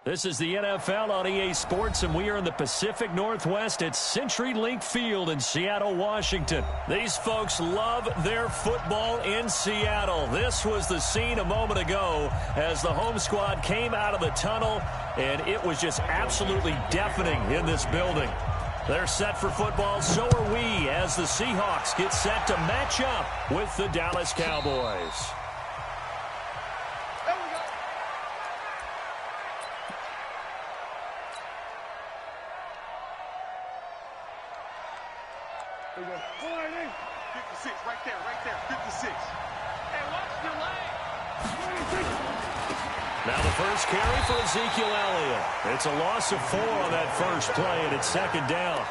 This is the NFL on EA Sports, and we are in the Pacific Northwest at CenturyLink Field in Seattle, Washington. These folks love their football in Seattle. This was the scene a moment ago as the home squad came out of the tunnel, and it was just absolutely deafening in this building. They're set for football, so are we, as the Seahawks get set to match up with the Dallas Cowboys. There we go. 56, right there, 56. Hey, watch your leg. Now the first carry for Ezekiel Elliott. It's a loss of 4 on that first play, and it's second down.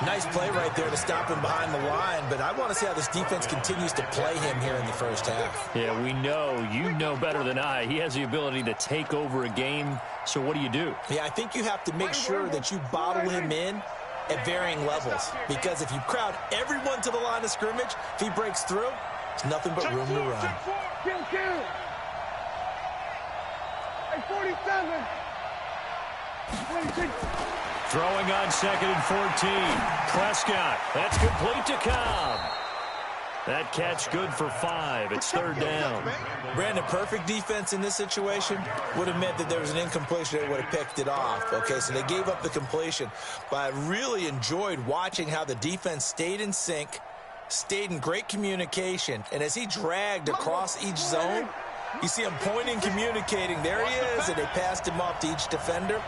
Nice play right there to stop him behind the line, but I want to see how this defense continues to play him here in the first half. Yeah, we know. You know better than I. He has the ability to take over a game, so what do? Yeah, I think you have to make sure that you bottle him in at varying levels, because if you crowd everyone to the line of scrimmage, if he breaks through, it's nothing but room to run. Kill. Hey, 47. 26. Throwing on 2nd and 14. Prescott. That's complete to Cobb. That catch good for 5. It's third down. Brandon, perfect defense in this situation would have meant that there was an incompletion. They would have picked it off. Okay, so they gave up the completion. But I really enjoyed watching how the defense stayed in sync, stayed in great communication. And as he dragged across each zone, you see him pointing, communicating. There he is, and they passed him off to each defender.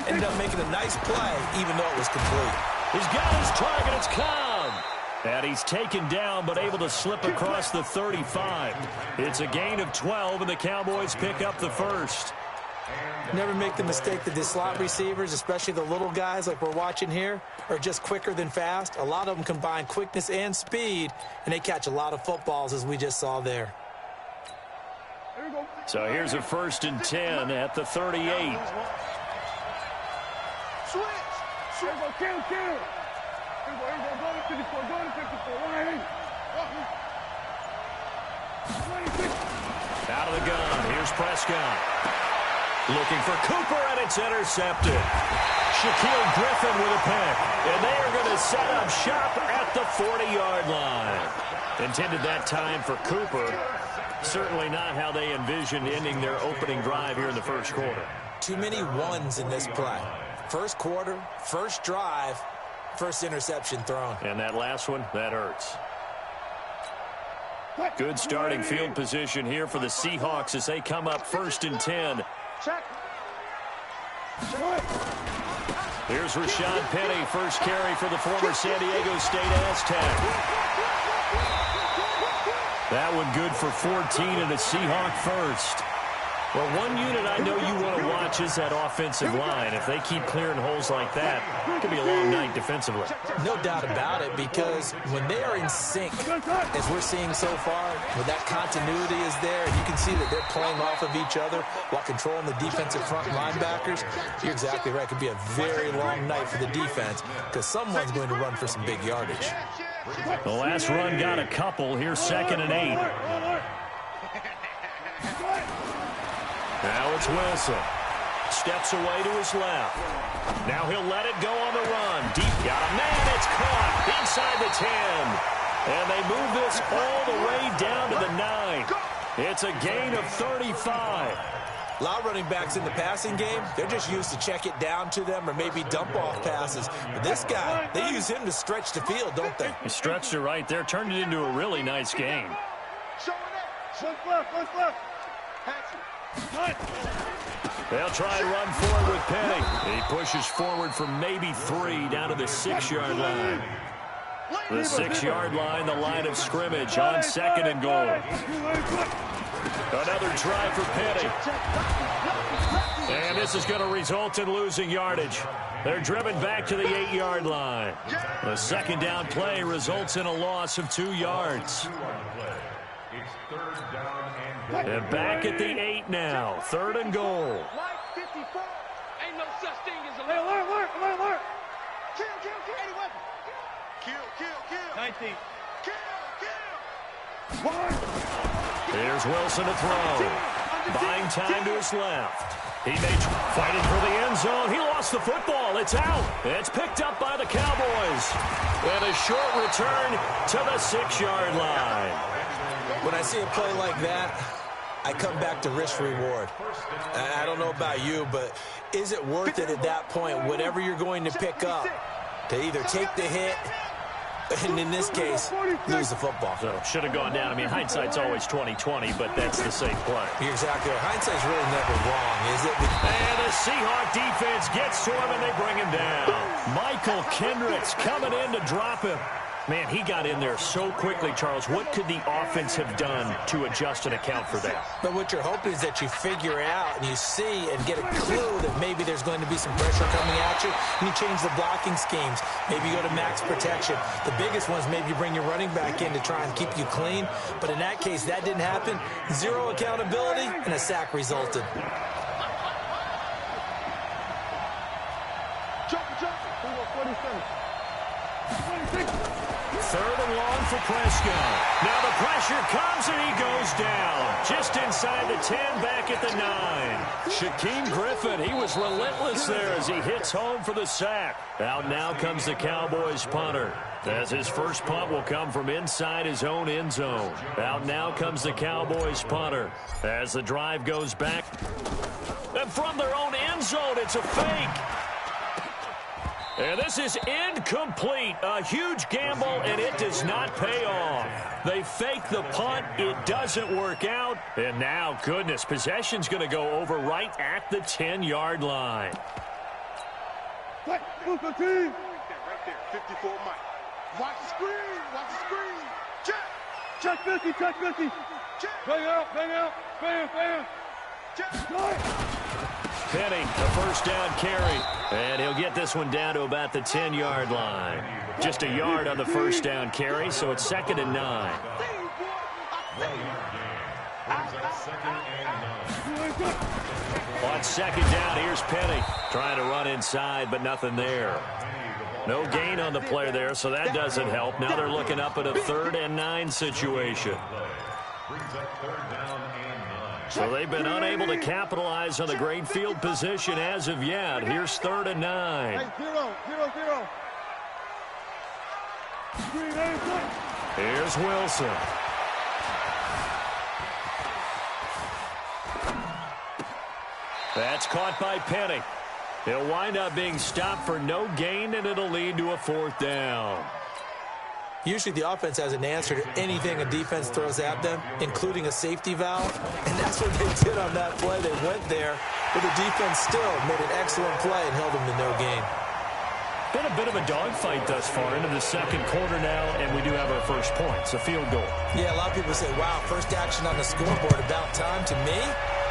Ended up making a nice play, even though it was complete. He's got his target. It's Cobb. And he's taken down, but able to slip across the 35. It's a gain of 12, and the Cowboys pick up the first. Never make the mistake that the slot receivers, especially the little guys like we're watching here, are just quicker than fast. A lot of them combine quickness and speed, and they catch a lot of footballs, as we just saw there. So here's a 1st and 10 at the 38. Switch. Kill. Go to 54. Out of the gun. Here's Prescott. Looking for Cooper, and it's intercepted. Shaquille Griffin with a pick. And they are going to set up shop at the 40-yard line. Intended that time for Cooper. Certainly not how they envisioned ending their opening drive here in the first quarter. Too many ones in this play. First quarter, first drive, first interception thrown. And that last one, that hurts. Good starting field position here for the Seahawks as they come up 1st and 10. Here's Rashad Penny, first carry for the former San Diego State Aztec. That one good for 14 and a Seahawk first. Well, one unit I know you want to watch is that offensive line. If they keep clearing holes like that, it could be a long night defensively. No doubt about it, because when they are in sync, as we're seeing so far, when that continuity is there, and you can see that they're playing off of each other while controlling the defensive front linebackers, you're exactly right. It could be a very long night for the defense, because someone's going to run for some big yardage. The last run got a couple. Here's 2nd and 8. Now it's Wilson. Steps away to his left. Now he'll let it go on the run. Deep, got a man. It's caught inside the 10. And they move this all the way down to the 9. It's a gain of 35. A lot of running backs in the passing game, they're just used to check it down to them or maybe dump off passes. But this guy, they use him to stretch the field, don't they? He stretched it right there, turned it into a really nice game. Left. They'll try and run forward with Penny. He pushes forward for maybe 3 down to the 6-yard line. The 6-yard line, the line of scrimmage on 2nd and goal. Another try for Penny. And this is going to result in losing yardage. They're driven back to the 8-yard line. The second down play results in a loss of 2 yards. And back at the 8 now. 3rd and goal. Line 54. Ain't no such thing as a Alert. Kill. 19. Here's Wilson to throw. Buying time to his left. He may fighting for the end zone. He lost the football. It's out. It's picked up by the Cowboys. And a short return to the 6-yard line. When I see a play like that, I come back to risk-reward. I don't know about you, but is it worth it at that point, whatever you're going to pick up, to either take the hit and, in this case, lose the football? So should have gone down. I mean, hindsight's always 20/20, but that's the same play. You're exactly right. Hindsight's really never wrong, is it? And the Seahawk defense gets to him, and they bring him down. Michael Kendricks coming in to drop him. Man, he got in there so quickly, Charles. What could the offense have done to adjust and account for that? But what you're hoping is that you figure out and you see and get a clue that maybe there's going to be some pressure coming at you, and you change the blocking schemes. Maybe you go to max protection. The biggest one is maybe you bring your running back in to try and keep you clean. But in that case, that didn't happen. Zero accountability, and a sack resulted. Third and long for Prescott. Now the pressure comes and he goes down. Just inside the 10, back at the 9. Shaquem Griffin, he was relentless there as he hits home for the sack. Out now comes the Cowboys punter, as his first punt will come from inside his own end zone. Out now comes the Cowboys punter as the drive goes back. And from their own end zone, it's a fake. And this is incomplete. A huge gamble, and it does not pay off. They fake the punt. It doesn't work out. And now, goodness, possession's going to go over right at the 10-yard line. Right there, 54 Mike. Watch the screen, watch the screen. Check. Check 50, check 50. Check. Bang out, bang out, bam, bam. Check. Penny, the first down carry. And he'll get this one down to about the 10-yard line. Just a yard on the first down carry, so it's 2nd and 9. On 2nd down, here's Penny. Trying to run inside, but nothing there. No gain on the play there, so that doesn't help. Now they're looking up at a 3rd and 9 situation. So they've been unable to capitalize on the great field position as of yet. Here's 3rd and 9. Hey, 0-0-0. Here's Wilson. That's caught by Penny. He'll wind up being stopped for no gain, and it'll lead to a 4th down. Usually the offense has an answer to anything a defense throws at them, including a safety valve, and that's what they did on that play. They went there, but the defense still made an excellent play and held them to no gain. Been a bit of a dogfight thus far into the 2nd quarter now, and we do have our first points, a field goal. Yeah, a lot of people say, wow, first action on the scoreboard, about time. To me,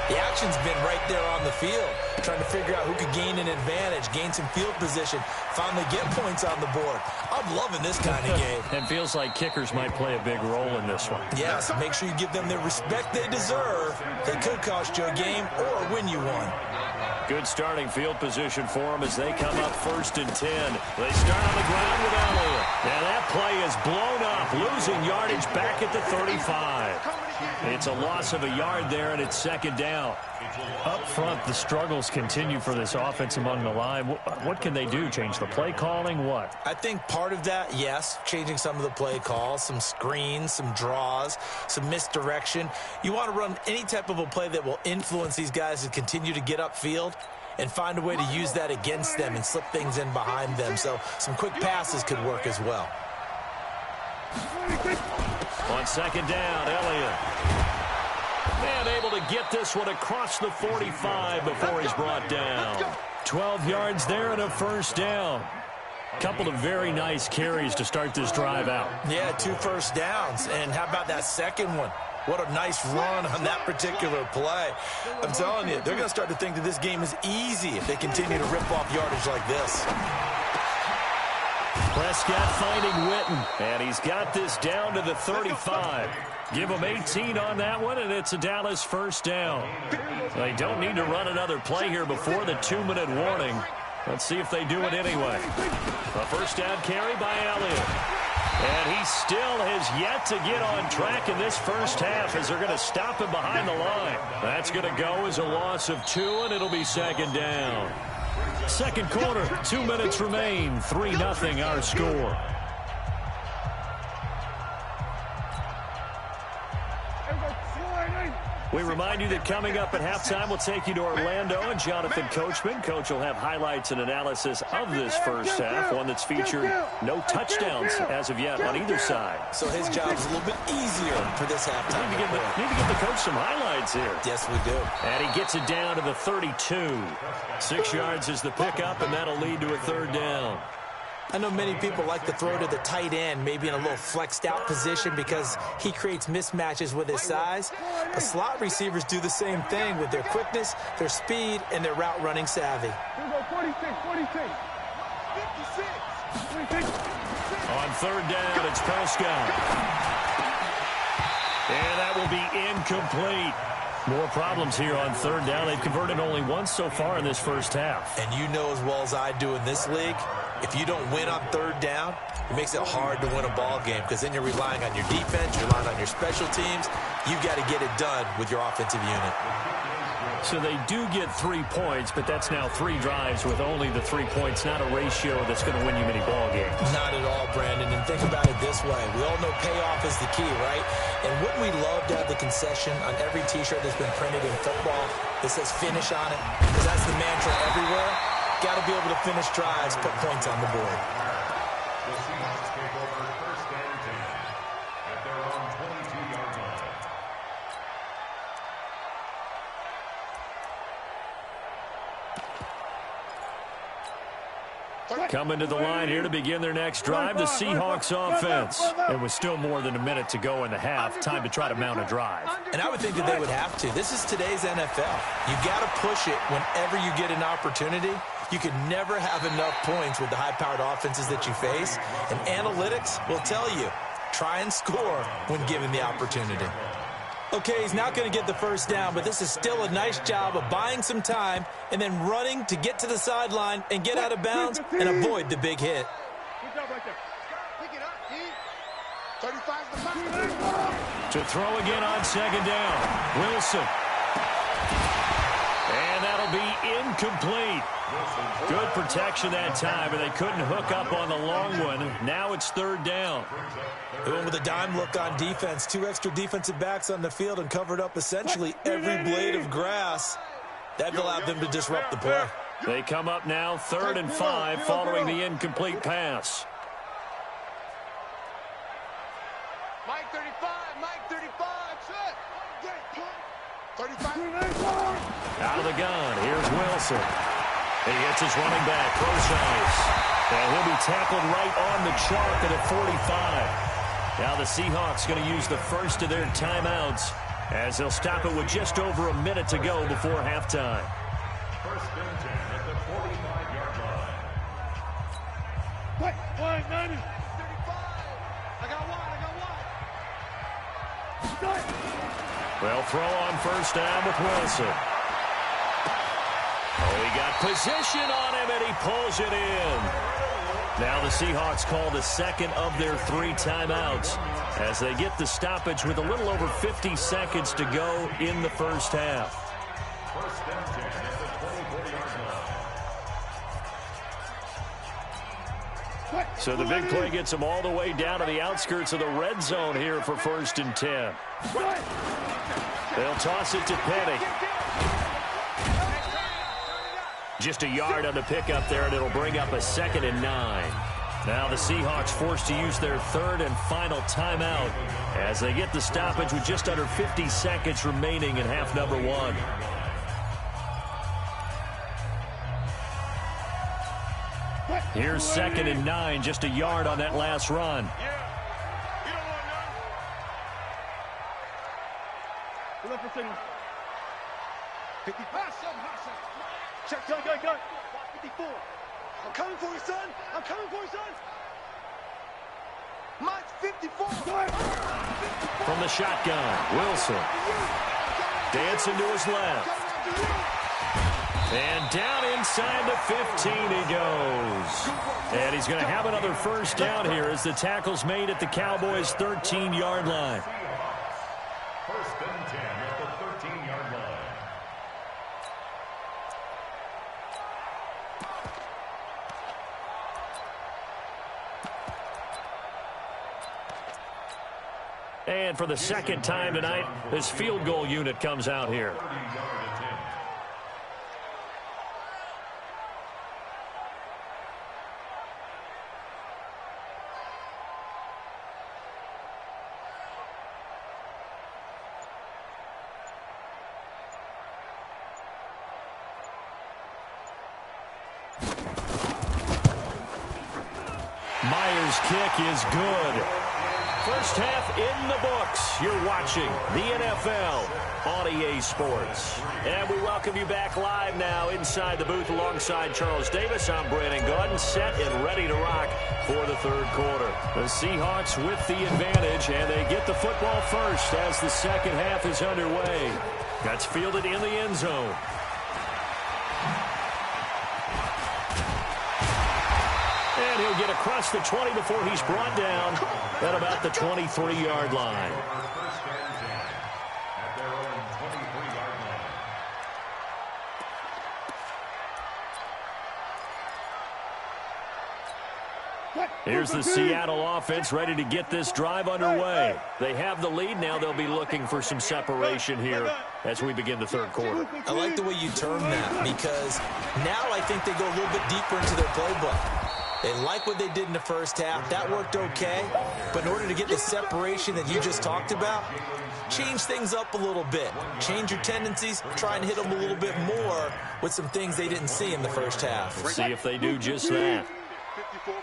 the action's been right there on the field, trying to figure out who could gain an advantage, gain some field position, finally get points on the board. I'm loving this kind of game. It feels like kickers might play a big role in this one. Yes, make sure you give them the respect they deserve. They could cost you a game or win you one. Good starting field position for them as they come up 1st and 10. They start on the ground with Elliott. Now that play is blown up, losing yardage back at the 35. It's a loss of a yard there, and it's 2nd down. Up front, the struggles continue for this offense among the line. What can they do? Change the play calling? What? I think part of that, yes, changing some of the play calls, some screens, some draws, some misdirection. You want to run any type of a play that will influence these guys to continue to get upfield and find a way to use that against them and slip things in behind them. So some quick passes could work as well. On 2nd down, Elliott. And able to get this one across the 45 before he's brought down. 12 yards there and a 1st down. Couple of very nice carries to start this drive out. Yeah, 2 first downs. And how about that second one? What a nice run on that particular play. I'm telling you, they're going to start to think that this game is easy if they continue to rip off yardage like this. Prescott finding Witten, and he's got this down to the 35. Give him 18 on that one, and it's a Dallas 1st down. They don't need to run another play here before the 2-minute warning. Let's see if they do it anyway. A 1st down carry by Elliott. And he still has yet to get on track in this first half as they're going to stop him behind the line. That's going to go as a loss of 2, and it'll be second down. Second quarter, 2 minutes remain, 3-0 our score. We remind you that coming up at halftime, we'll take you to Orlando and Jonathan Coachman. Coach will have highlights and analysis of this first half, one that's featured no touchdowns as of yet on either side. So his job's a little bit easier for this halftime. Need to give the coach some highlights here. Yes, we do. And he gets it down to the 32. 6 yards is the pickup, and that'll lead to a third down. I know many people like to throw to the tight end, maybe in a little flexed out position because he creates mismatches with his size. But slot receivers do the same thing with their quickness, their speed, and their route running savvy. 46. On third down, it's Prescott. And that will be incomplete. More problems here on third down. They've converted only once so far in this first half. And you know as well as I do in this league, if you don't win on third down, it makes it hard to win a ball game because then you're relying on your defense, you're relying on your special teams. You've got to get it done with your offensive unit. So they do get 3 points, but that's now 3 drives with only the 3 points, not a ratio that's going to win you many ball games. Not at all, Brandon. And think about it this way. We all know payoff is the key, right? And wouldn't we love to have the concession on every T-shirt that's been printed in football that says finish on it? Because that's the mantra everywhere. Got to be able to finish drives, put points on the board. The Seahawks take over first and 10 at their own 22-yard line. Coming to the line here to begin their next drive, the Seahawks offense. It was still more than a minute to go in the half. Time to try to mount a drive. And I would think that they would have to. This is today's NFL. You got to push it whenever you get an opportunity. You can never have enough points with the high-powered offenses that you face. And analytics will tell you, try and score when given the opportunity. Okay, he's not going to get the first down, but this is still a nice job of buying some time and then running to get to the sideline and get out of bounds and avoid the big hit. Good job right there. Pick it up, D. 35's the mark. To throw again on second down, Wilson. And that'll be incomplete. Good protection that time, and they couldn't hook up on the long one. Now it's third down. They went with a dime look on defense. 2 extra defensive backs on the field and covered up essentially every blade of grass. That allowed them to disrupt the play. They come up now 3rd and 5 following the incomplete pass. Mike 35, Mike 35, set. 35. Out of the gun, here's Wilson. He gets his running back, Croshays. And he'll be tackled right on the chalk at 45. Now the Seahawks going to use the first of their timeouts as they'll stop it with just over a minute to go before halftime. First and 10 at the 45-yard line. Wait, 90. 35. I got one. Well, throw on first down with Wilson. Oh, he got position on him, and he pulls it in. Now the Seahawks call the second of their 3 timeouts as they get the stoppage with a little over 50 seconds to go in the first half. First and 10 at the 24-yard line. So the big play gets them all the way down to the outskirts of the red zone here for first and 10. They'll toss it to Petty. Just a yard on the pickup there, and it'll bring up a 2nd and 9. Now the Seahawks forced to use their 3rd and final timeout as they get the stoppage with just under 50 seconds remaining in half number 1. Here's 2nd and 9, just a yard on that last run. You don't want none. Good up for Sidney. 50. Check. 54. I'm coming for you, son. I'm coming for you, son. Mike's 54. From the shotgun, Wilson. Dancing to his left. And down inside the 15 he goes. And he's going to have another first down here as the tackle's made at the Cowboys' 13-yard line. First and 10 at the 13-yard line. And for the second time tonight, this field goal unit comes out here. Myers' kick is good. First half in the books. You're watching the NFL on EA Sports. And we welcome you back live now inside the booth alongside Charles Davis. I'm Brandon Gordon, set and ready to rock for the third quarter. The Seahawks with the advantage, and they get the football first as the second half is underway. That's fielded in the end zone. And he'll get across the 20 before he's brought down at about the 23-yard line. First and 10 at their own 23-yard line. Here's the Seattle offense ready to get this drive underway. They have the lead. Now they'll be looking for some separation here as we begin the third quarter. I like the way you term that, because now I think they go a little bit deeper into their playbook. They like what they did in the first half. That worked okay. But in order to get the separation that you just talked about, change things up a little bit. Change your tendencies. Try and hit them a little bit more with some things they didn't see in the first half. Let's see if they do just that. 54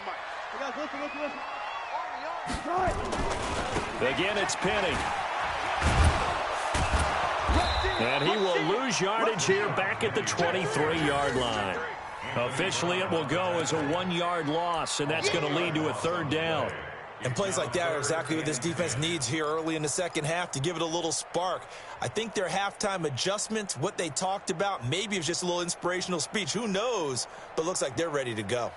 Again, it's Penny. And he will lose yardage here back at the 23-yard line. Officially, it will go as a 1-yard loss, and that's going to lead to a third down. And plays like that are exactly what this defense needs here early in the second half to give it a little spark. I think their halftime adjustments, what they talked about, maybe it was just a little inspirational speech. Who knows? But looks like they're ready to go.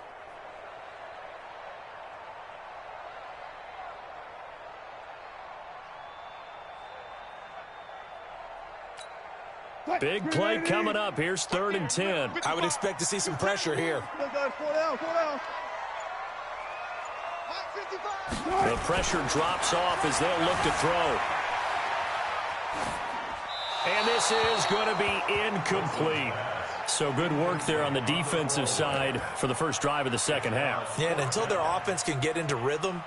Big play coming up. Here's 3rd and 10. I would expect to see some pressure here. The pressure drops off as they'll look to throw. And this is going to be incomplete. So good work there on the defensive side for the first drive of the second half. Yeah, and until their offense can get into rhythm,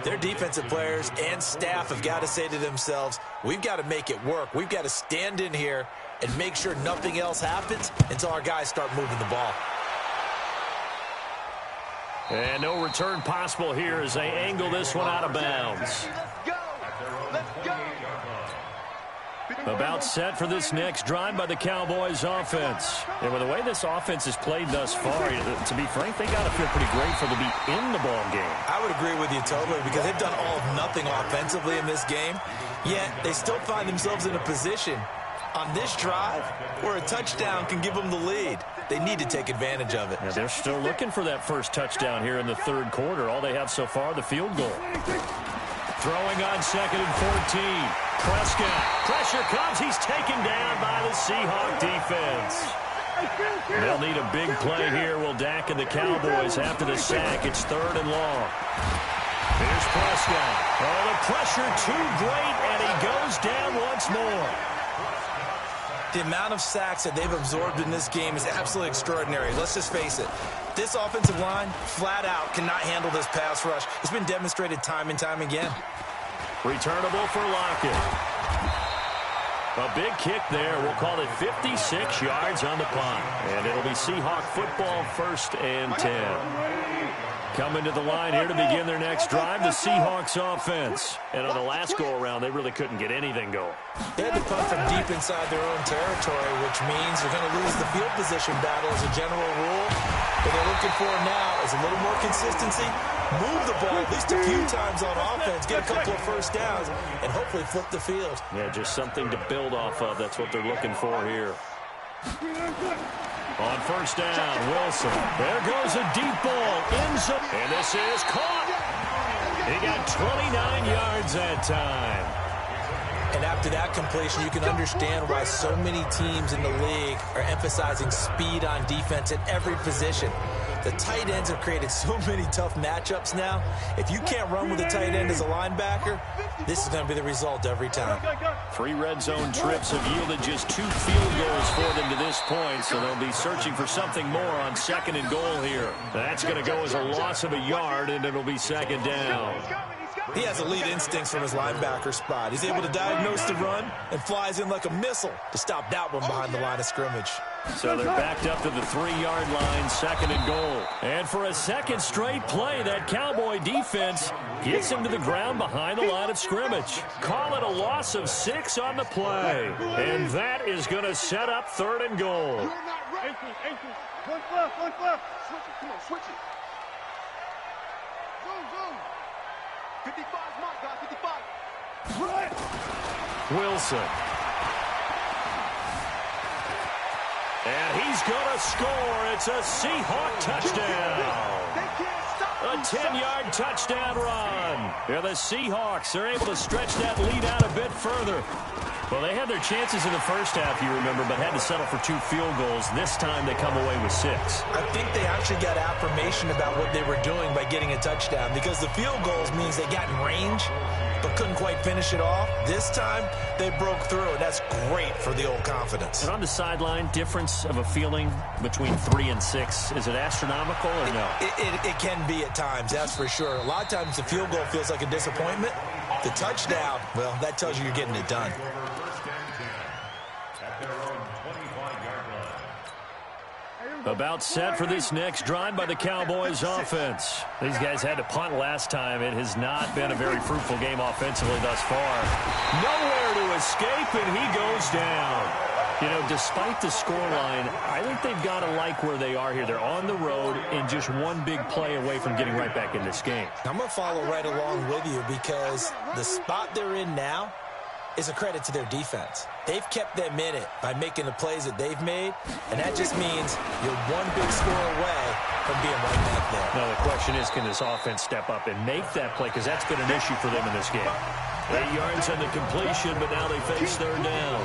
their defensive players and staff have got to say to themselves, we've got to make it work. We've got to stand in here and make sure nothing else happens until our guys start moving the ball. And no return possible here as they angle this one out of bounds. Let's go. Let's go. About set for this next drive by the Cowboys offense. And with the way this offense has played thus far, to be frank, they got to feel pretty grateful to be in the ball game. I would agree with you totally, because they've done all of nothing offensively in this game, yet they still find themselves in a position on this drive where a touchdown can give them the lead. They need to take advantage of it. Yeah, they're still looking for that first touchdown here in the third quarter. All they have so far, the field goal. Throwing on 2nd and 14. Prescott. Pressure comes. He's taken down by the Seahawk defense. They'll need a big play here. Will Dak and the Cowboys after the sack. It's 3rd and long. Here's Prescott. Oh, the pressure too great, and he goes down once more. The amount of sacks that they've absorbed in this game is absolutely extraordinary. Let's just face it. This offensive line, flat out, cannot handle this pass rush. It's been demonstrated time and time again. Returnable for Lockett. A big kick there. We'll call it 56 yards on the punt. And it'll be Seahawk football, 1st and 10. Coming to the line here to begin their next drive, the Seahawks offense. And on the last go-around, they really couldn't get anything going. They had to punt from deep inside their own territory, which means they're going to lose the field position battle as a general rule. What they're looking for now is a little more consistency, move the ball at least a few times on offense, get a couple of first downs, and hopefully flip the field. Yeah, just something to build off of. That's what they're looking for here. On first down, Wilson. There goes a deep ball. Ends up. And this is caught. He got 29 yards that time. And after that completion, you can understand why so many teams in the league are emphasizing speed on defense at every position. The tight ends have created so many tough matchups now. If you can't run with a tight end as a linebacker, this is going to be the result every time. 3 red zone trips have yielded just 2 field goals for them to this point, so they'll be searching for something more on 2nd and goal here. That's going to go as a loss of a yard, and it'll be 2nd down. He has elite instincts from his linebacker spot. He's able to diagnose the run and flies in like a missile to stop that one behind the line of scrimmage. So they're backed up to the 3-yard line, 2nd and goal. And for a second straight play, that Cowboy defense gets him to the ground behind the line of scrimmage. Call it a loss of 6 on the play. And that is going to set up 3rd and goal. You're not right. One left. Switch it. Come on, switch it. Zoom. 55 mark, guys. 55. Right. Wilson. And he's going to score. It's a Seahawk touchdown. A 10-yard touchdown run. Yeah, the Seahawks are able to stretch that lead out a bit further. Well, they had their chances in the first half, you remember, but had to settle for 2 field goals. This time they come away with 6. I think they actually got affirmation about what they were doing by getting a touchdown, because the field goals means they got in range but couldn't quite finish it off. This time they broke through, and that's great for the old confidence. And on the sideline, difference of a feeling between 3 and 6, is it astronomical or no? It can be at times, that's for sure. A lot of times the field goal feels like a disappointment. The touchdown, well, that tells you you're getting it done. About set for this next drive by the Cowboys offense. These guys had to punt last time. It has not been a very fruitful game offensively thus far. Nowhere to escape, and he goes down. You know, despite the scoreline, I think they've got to like where they are here. They're on the road and just one big play away from getting right back in this game. I'm going to follow right along with you, because the spot they're in now is a credit to their defense. They've kept them in it by making the plays that they've made, and that just means you're one big score away from being right back there. Now, the question is, can this offense step up and make that play? Because that's been an issue for them in this game. 8 yards on the completion, but now they face 3rd down.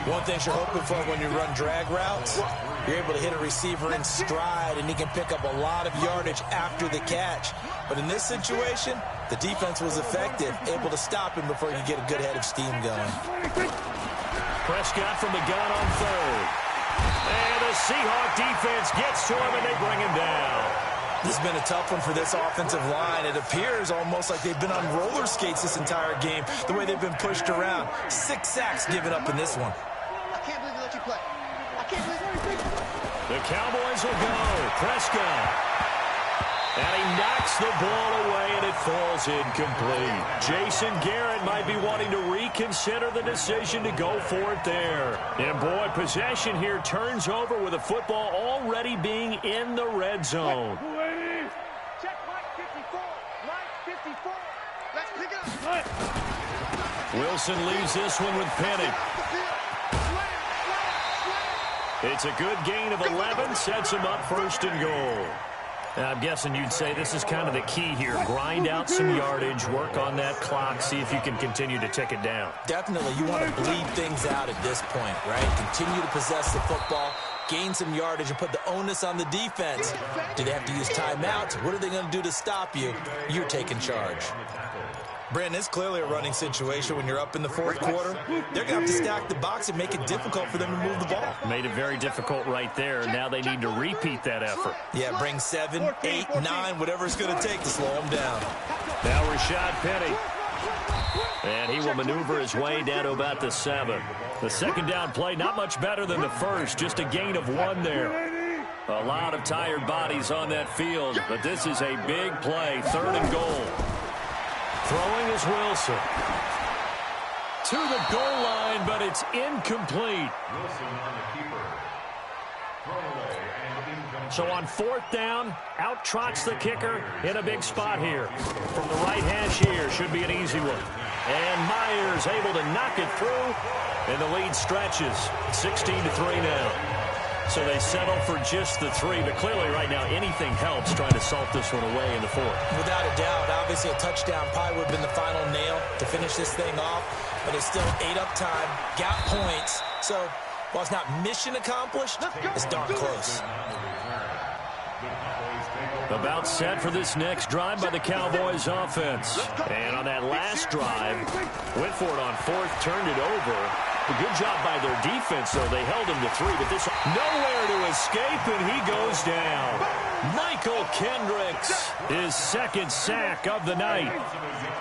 One thing you're hoping for when you run drag routes, you're able to hit a receiver in stride, and he can pick up a lot of yardage after the catch. But in this situation, the defense was effective, able to stop him before you get a good head of steam going. Prescott from the gun on 3rd. And the Seahawk defense gets to him, and they bring him down. This has been a tough one for this offensive line. It appears almost like they've been on roller skates this entire game, the way they've been pushed around. 6 sacks given up in this one. I can't believe they let you play. I can't believe The Cowboys will go. Prescott. And he knocks the ball away, and it falls incomplete. Jason Garrett might be wanting to reconsider the decision to go for it there. And, boy, possession here turns over with the football already being in the red zone. Check Mike 54. Mike 54. Let's pick it up. Wilson leaves this one with Penny. It's a good gain of 11, sets him up 1st and goal. Now, I'm guessing you'd say this is kind of the key here. Grind out some yardage, work on that clock, see if you can continue to tick it down. Definitely, you want to bleed things out at this point, right? Continue to possess the football, gain some yardage, and put the onus on the defense. Do they have to use timeouts? What are they going to do to stop you? You're taking charge. Brandon, it's clearly a running situation when you're up in the 4th quarter. They're going to have to stack the box and make it difficult for them to move the ball. Made it very difficult right there. Now they need to repeat that effort. Yeah, bring 7, 8, 9, whatever it's going to take to slow them down. Now Rashad Penny. And he will maneuver his way down to about the 7. The 2nd down play, not much better than the first. Just a gain of 1 there. A lot of tired bodies on that field, but this is a big play. 3rd and goal. Throwing is Wilson. To the goal line, but it's incomplete. Wilson on the keeper. Throwaway and incomplete. So on 4th down, out trots the kicker in a big spot here. From the right hash here, should be an easy one. And Myers able to knock it through, and the lead stretches. 16-3 now. So they settle for just the 3, but clearly right now anything helps trying to salt this one away in the 4th. Without a doubt, obviously a touchdown probably would have been the final nail to finish this thing off, but it's still 8 up time, got points. So while it's not mission accomplished, it's darn close. About set for this next drive by the Cowboys offense. And on that last drive, went for it on 4th, turned it over. A good job by their defense, though. They held him to 3, but this nowhere to escape, and he goes down. Michael Kendricks, his 2nd sack of the night.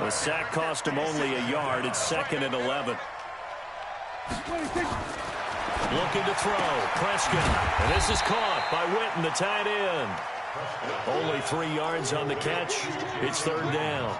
The sack cost him only a yard. It's 2nd and 11. Looking to throw. Prescott. And this is caught by Witten, the tight end. Only 3 yards on the catch. It's 3rd down.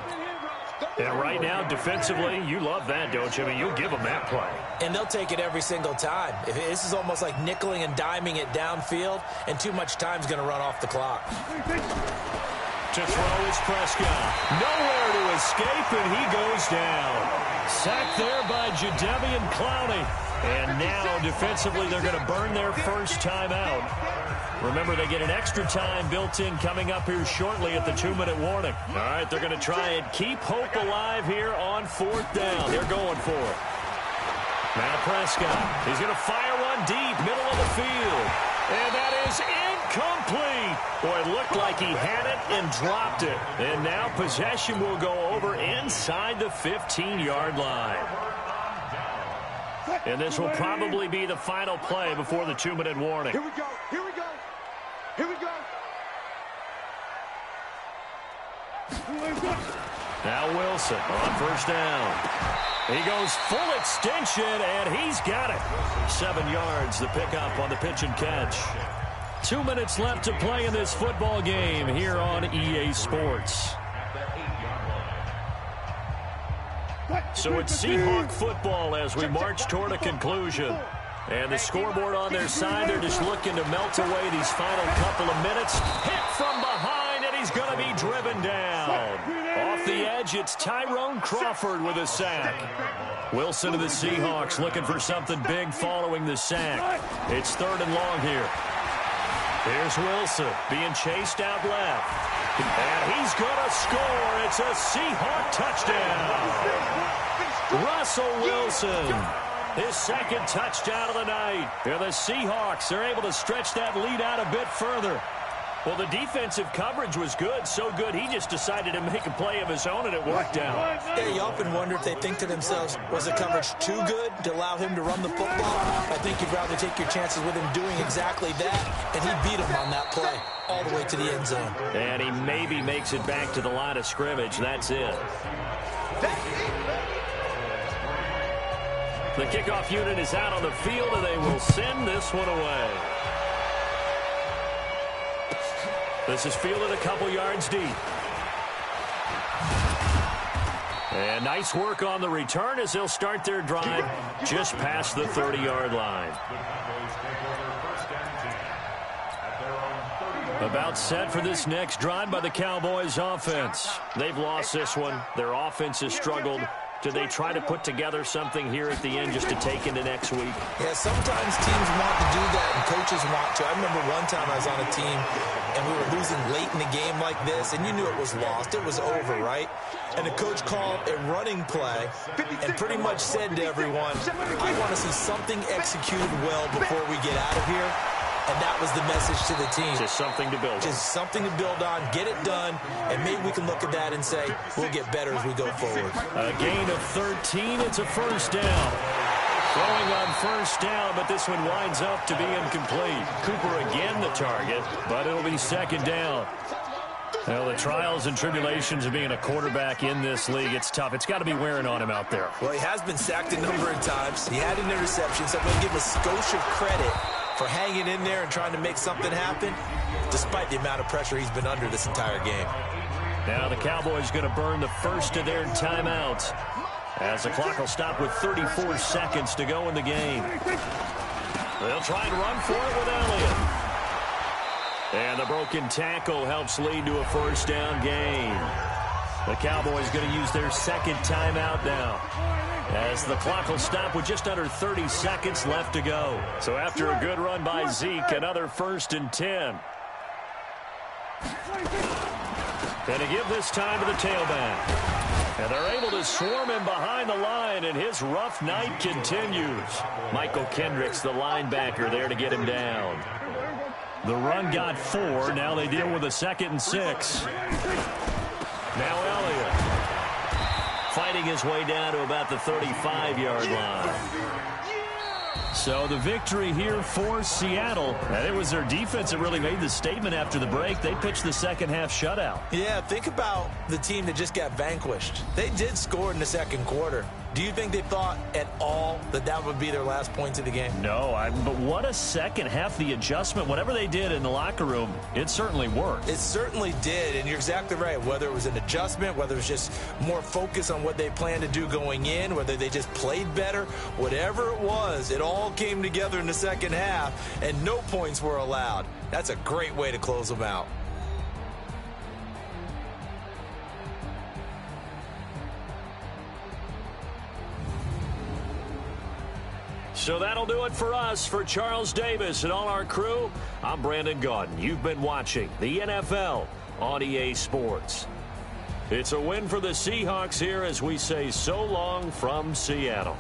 And right now, defensively, you love that, don't you? I mean, you'll give them that play. And they'll take it every single time. This is almost like nickeling and diming it downfield, and too much time's going to run off the clock. To throw is Prescott. Nowhere to escape, and he goes down. Sacked there by Jadeveon Clowney. And now, defensively, they're going to burn their first timeout. Remember, they get an extra time built in coming up here shortly at the 2-minute warning. All right, they're going to try and keep hope alive here on 4th down. They're going for it. Now Prescott. He's going to fire one deep, middle of the field. And that is incomplete. Boy, it looked like he had it and dropped it. And now possession will go over inside the 15-yard line. And this will probably be the final play before the 2-minute warning. Here we go. Here we go. Here we go. Now Wilson on 1st down. He goes full extension, and he's got it. 7 yards, the pickup on the pitch and catch. 2 minutes left to play in this football game here on EA Sports. So it's Seahawk football as we march toward a conclusion. And the scoreboard on their side, they're just looking to melt away these final couple of minutes. Hit from behind, and he's going to be driven down. Off the edge, it's Tyrone Crawford with a sack. Wilson of the Seahawks looking for something big following the sack. It's 3rd and long here. Here's Wilson being chased out left. And he's going to score. It's a Seahawk touchdown. Russell Wilson, his 2nd touchdown of the night. And the Seahawks are able to stretch that lead out a bit further. Well, the defensive coverage was good, so good he just decided to make a play of his own, and it worked out. Yeah, you often wonder if they think to themselves, was the coverage too good to allow him to run the football? I think you'd rather take your chances with him doing exactly that, and he beat him on that play all the way to the end zone. And he maybe makes it back to the line of scrimmage. That's it. The kickoff unit is out on the field, and they will send this one away. This is fielded a couple yards deep. And nice work on the return as they'll start their drive just past the 30-yard line. About set for this next drive by the Cowboys offense. They've lost this one. Their offense has struggled. Do they try to put together something here at the end just to take into next week? Yeah, sometimes teams want to do that and coaches want to. I remember one time I was on a team and we were losing late in the game like this, and you knew it was lost. It was over, right? And the coach called a running play and pretty much said to everyone, I want to see something executed well before we get out of here. And that was the message to the team. Just something to build on. Just something to build on, get it done, and maybe we can look at that and say, we'll get better as we go forward. A gain of 13, it's a 1st down. Throwing on 1st down, but this one winds up to be incomplete. Cooper again the target, but it'll be 2nd down. Well, the trials and tribulations of being a quarterback in this league, it's tough. It's got to be wearing on him out there. Well, he has been sacked a number of times. He had an interception, so I'm going to give him a skosh of credit for hanging in there and trying to make something happen, despite the amount of pressure he's been under this entire game. Now the Cowboys going to burn the first of their timeouts as the clock will stop with 34 seconds to go in the game. They'll try and run for it with Elliott. And the broken tackle helps lead to a 1st down gain. The Cowboys going to use their second timeout now, as the clock will stop with just under 30 seconds left to go. So after a good run by Zeke, another 1st and 10. Going to give this time to the tailback. And they're able to swarm him behind the line, and his rough night continues. Michael Kendricks, the linebacker, there to get him down. The run got 4. Now they deal with a 2nd and 6. Now Elliott fighting his way down to about the 35-yard line. So the victory here for Seattle. And it was their defense that really made the statement after the break. They pitched the second half shutout. Yeah, think about the team that just got vanquished. They did score in the second quarter. Do you think they thought at all that that would be their last points of the game? No, but what a second half. The adjustment, whatever they did in the locker room, it certainly worked. It certainly did, and you're exactly right. Whether it was an adjustment, whether it was just more focus on what they planned to do going in, whether they just played better, whatever it was, it all came together in the second half, and no points were allowed. That's a great way to close them out. So that'll do it for us. For Charles Davis and all our crew, I'm Brandon Gaudin. You've been watching the NFL on EA Sports. It's a win for the Seahawks here as we say so long from Seattle.